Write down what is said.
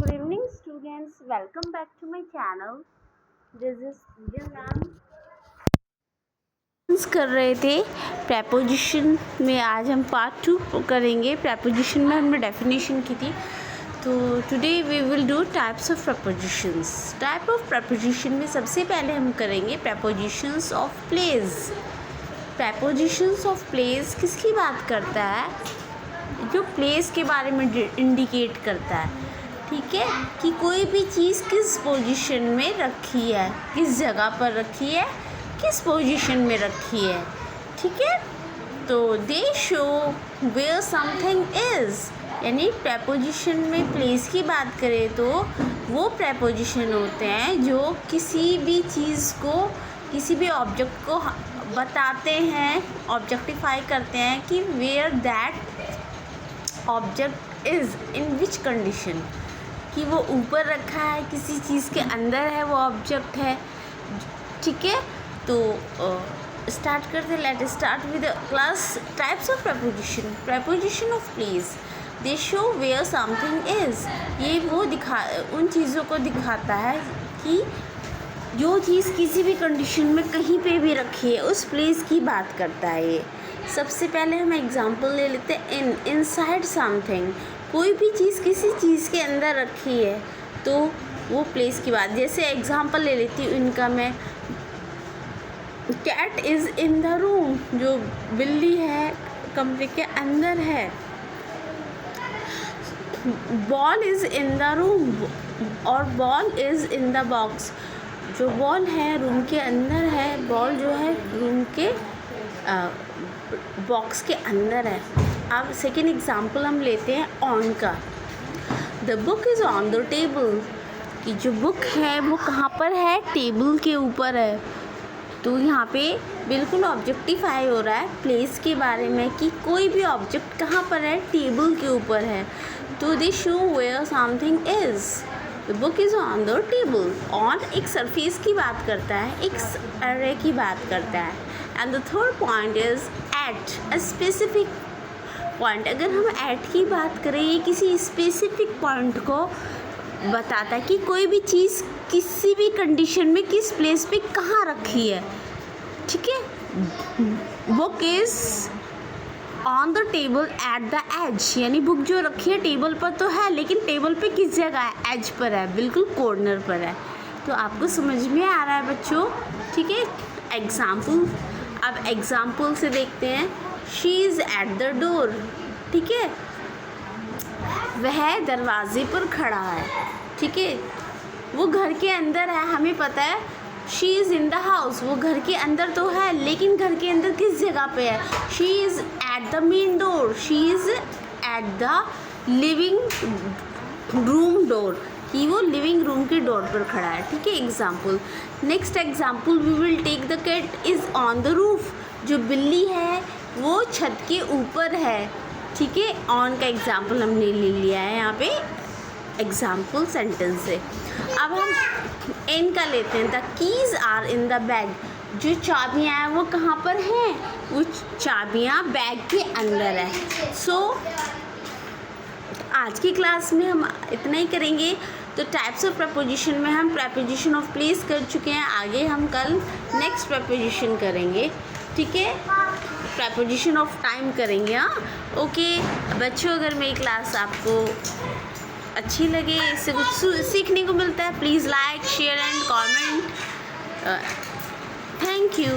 Good evening students, welcome back to my channel. This is ma'am कर रहे थे preposition में। आज हम पार्ट 2 करेंगे। प्रेपोजिशन में हमने डेफिनेशन की थी, तो today we will do types of prepositions. Type of preposition में सबसे पहले हम करेंगे prepositions of place. Prepositions of place किसकी बात करता है? जो प्लेस के बारे में इंडिकेट करता है, ठीक है, कि कोई भी चीज़ किस पोजीशन में रखी है, किस जगह पर रखी है, किस पोजीशन में रखी है, ठीक है। तो they show where something is, यानी प्रेपोजिशन में प्लेस की बात करें तो वो प्रेपोजिशन होते हैं जो किसी भी चीज़ को, किसी भी ऑब्जेक्ट को बताते हैं, ऑब्जेक्टिफाई करते हैं कि where that object is in which condition, कि वो ऊपर रखा है, किसी चीज़ के अंदर है वो ऑब्जेक्ट है, ठीक है। तो स्टार्ट करते, let start with class types of preposition. Preposition of place, they show where something is, ये वो उन चीज़ों को दिखाता है कि जो चीज़ किसी भी कंडीशन में कहीं पे भी रखी है, उस प्लेस की बात करता है ये। सबसे पहले हम एग्जांपल ले लेते हैं। इनसाइड समथिंग, कोई भी चीज़ किसी चीज़ के अंदर रखी है तो वो प्लेस की बात। जैसे एग्जांपल ले लेती हूँ इनका मैं, cat is in the room, जो बिल्ली है कमरे के अंदर है। Ball is in the room, और ball is in the box, जो बॉल है रूम के अंदर है, बॉल जो है रूम के बॉक्स के अंदर है। अब सेकेंड एग्जांपल हम लेते हैं ऑन का। The book is on the table, कि जो बुक है वो कहाँ पर है? टेबल के ऊपर है। तो यहाँ पे बिल्कुल ऑब्जेक्टिफाई हो रहा है प्लेस के बारे में कि कोई भी ऑब्जेक्ट कहाँ पर है? टेबल के ऊपर है। तो they show where something is, the book is on the table. On एक सरफेस की बात करता है, एक एरे की बात करता है। And the third point is at, a specific point. अगर हम एट की बात करें, ये किसी स्पेसिफिक पॉइंट को बताता है कि कोई भी चीज़ किसी भी कंडीशन में किस प्लेस पे कहाँ रखी है, ठीक है। Book is on the table at the edge, यानी बुक जो रखी है टेबल पर तो है, लेकिन टेबल पे किस जगह है? एज पर है, बिल्कुल कॉर्नर पर है। तो आपको समझ में आ रहा है बच्चों, ठीक है। एग्जाम्पल, अब एग्जाम्पल से देखते हैं। She is at the door, ठीक है, वह दरवाजे पर खड़ा है, ठीक है, वो घर के अंदर है, हमें पता है। She is in the house, वो घर के अंदर तो है, लेकिन घर के अंदर किस जगह पे है? She is at the main door, she is at the living room door, कि वो लिविंग रूम के डोर पर खड़ा है, ठीक है। Example, next example we will take the cat is on the roof, जो बिल्ली है वो छत के ऊपर है, ठीक है। ऑन का एग्जाम्पल हमने ले लिया है यहाँ पे एग्जाम्पल सेंटेंस से। अब हम एन का लेते हैं। The keys are in the bag, जो चाबियाँ हैं वो कहाँ पर हैं? वो चाबियाँ बैग के अंदर है। सो आज की क्लास में हम इतना ही करेंगे। तो टाइप्स ऑफ प्रेपोजिशन में हम प्रेपोजिशन ऑफ प्लेस कर चुके हैं, आगे हम कल नेक्स्ट प्रेपोजिशन करेंगे, ठीक है। प्रेपोजिशन ऑफ टाइम करेंगे, हाँ, ओके बच्चों। अगर मेरी क्लास आपको अच्छी लगे, इससे कुछ सीखने को मिलता है, please like share and comment. Thank you.